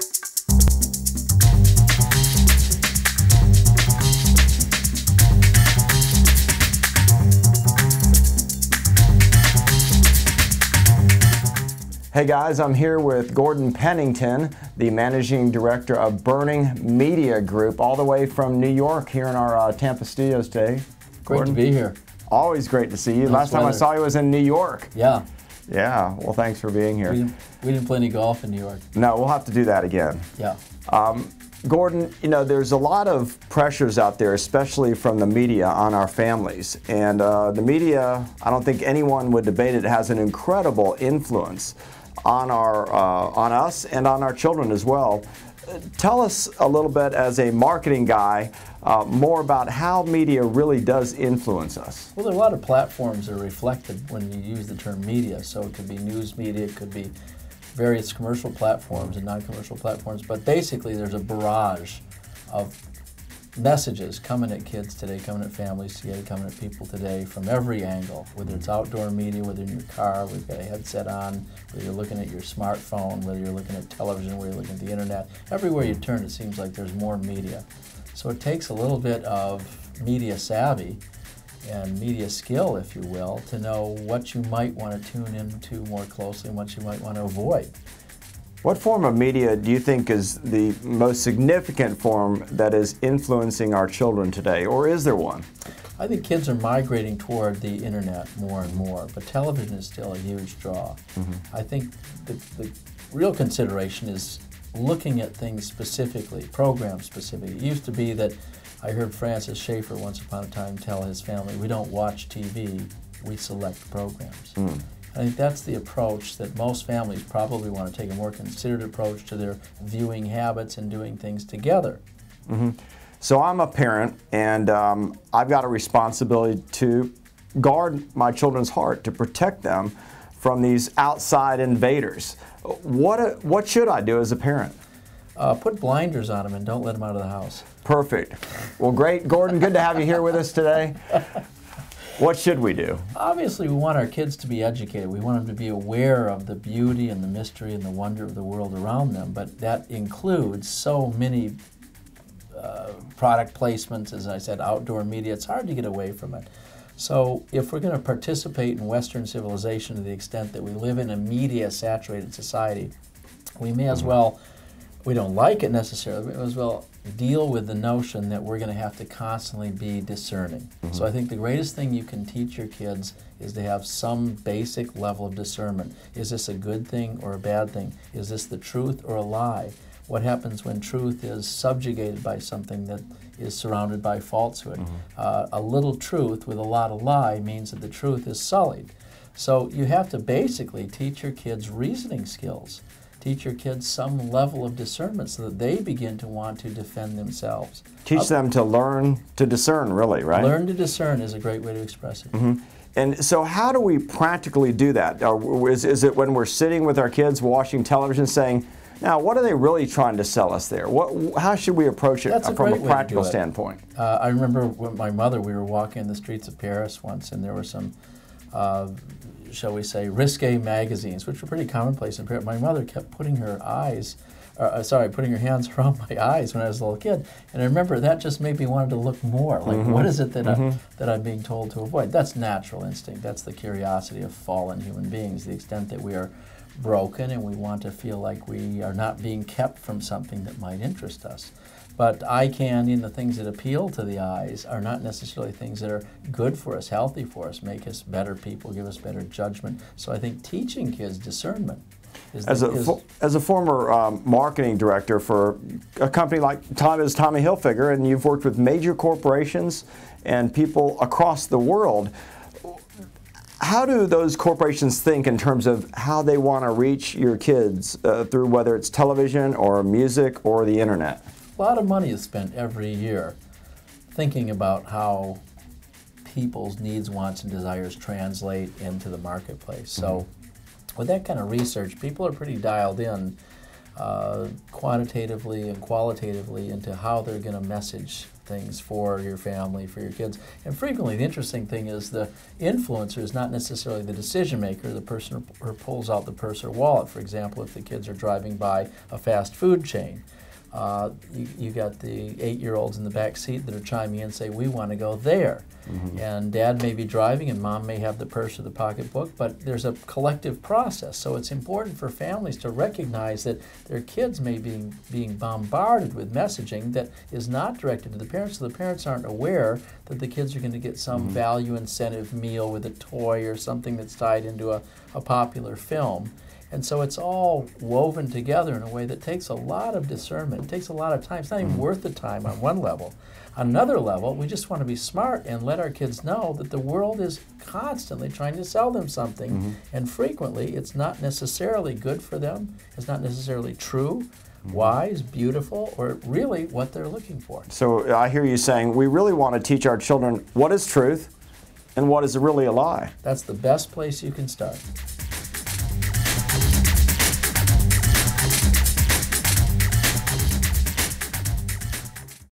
Hey guys, I'm here with Gordon Pennington, the Managing Director of Burning Media Group, all the way from New York here in our Tampa studios today. Great to be here. Always great to see you. Last time I saw you was in New York. Yeah. Yeah, well thanks for being here. We didn't play any golf in New York. No, we'll have to do that again. Yeah. Gordon, you know, there's a lot of pressures out there, especially from the media, on our families. And the media, I don't think anyone would debate it, has an incredible influence on us and on our children as well. Tell us a little bit, as a marketing guy, more about how media really does influence us. Well, there are a lot of platforms that are reflected when you use the term media. So it could be news media, it could be various commercial platforms and non-commercial platforms, but basically there's a barrage of messages coming at kids today, coming at families today, coming at people today from every angle, whether it's outdoor media, whether in your car, we've got a headset on, whether you're looking at your smartphone, whether you're looking at television, whether you're looking at the internet. Everywhere you turn, it seems like there's more media. So it takes a little bit of media savvy and media skill, if you will, to know what you might want to tune into more closely and what you might want to avoid. What form of media do you think is the most significant form that is influencing our children today, or is there one? I think kids are migrating toward the internet more and more, but television is still a huge draw. I think the real consideration is looking at things specifically, programs specifically. It used to be that I heard Francis Schaeffer once upon a time tell his family, we don't watch TV, we select programs. I think that's the approach that most families probably want to take, a more considered approach to their viewing habits and doing things together. So I'm a parent, and I've got a responsibility to guard my children's heart, to protect them from these outside invaders. What should I do as a parent? Put blinders on them and don't let them out of the house. Perfect. Well, great. Gordon, good to have you here with us today. What should we do? Obviously, we want our kids to be educated. We want them to be aware of the beauty and the mystery and the wonder of the world around them, but that includes so many product placements, as I said, outdoor media. It's hard to get away from it. So if we're going to participate in Western civilization to the extent that we live in a media-saturated society, we may as well, we don't like it necessarily, but we may as well deal with the notion that we're going to have to constantly be discerning. So I think the greatest thing you can teach your kids is to have some basic level of discernment. Is this a good thing or a bad thing? Is this the truth or a lie? What happens when truth is subjugated by something that is surrounded by falsehood? A little truth with a lot of lie means that the truth is sullied. So you have to basically teach your kids reasoning skills. Teach your kids some level of discernment so that they begin to want to defend themselves. Teach them to learn to discern, really, right? Learn to discern is a great way to express it. And so how do we practically do that? Is it when we're sitting with our kids watching television saying, now what are they really trying to sell us there? How should we approach it from a practical standpoint? I remember with my mother, we were walking in the streets of Paris once, and there were some shall we say, risque magazines, which were pretty commonplace in Paris. My mother kept putting her putting her hands around my eyes when I was a little kid. And I remember that just made me want to look more. Like, what is it that I'm being told to avoid? That's natural instinct. That's the curiosity of fallen human beings, the extent that we are broken and we want to feel like we are not being kept from something that might interest us. But eye candy and the things that appeal to the eyes are not necessarily things that are good for us, healthy for us, make us better people, give us better judgment. So I think teaching kids discernment is as a former marketing director for a company like Tommy Hilfiger, and you've worked with major corporations and people across the world, how do those corporations think in terms of how they want to reach your kids through whether it's television or music or the internet? A lot of money is spent every year thinking about how people's needs, wants, and desires translate into the marketplace. So with that kind of research, people are pretty dialed in quantitatively and qualitatively into how they're going to message things for your family, for your kids. And frequently, the interesting thing is the influencer is not necessarily the decision maker, the person who pulls out the purse or wallet. For example, if the kids are driving by a fast food chain, you got the 8-year-olds in the back seat that are chiming in and say, we want to go there. Mm-hmm. And dad may be driving and mom may have the purse or the pocketbook, but there's a collective process. So it's important for families to recognize that their kids may be being bombarded with messaging that is not directed to the parents, so the parents aren't aware that the kids are going to get some mm-hmm. value incentive meal with a toy or something that's tied into a popular film. And so it's all woven together in a way that takes a lot of discernment. It takes a lot of time. It's not even worth the time on one level. On another level, we just want to be smart and let our kids know that the world is constantly trying to sell them something. Mm-hmm. And frequently, it's not necessarily good for them. It's not necessarily true, mm-hmm. wise, beautiful, or really what they're looking for. So I hear you saying we really want to teach our children what is truth and what is really a lie. That's the best place you can start.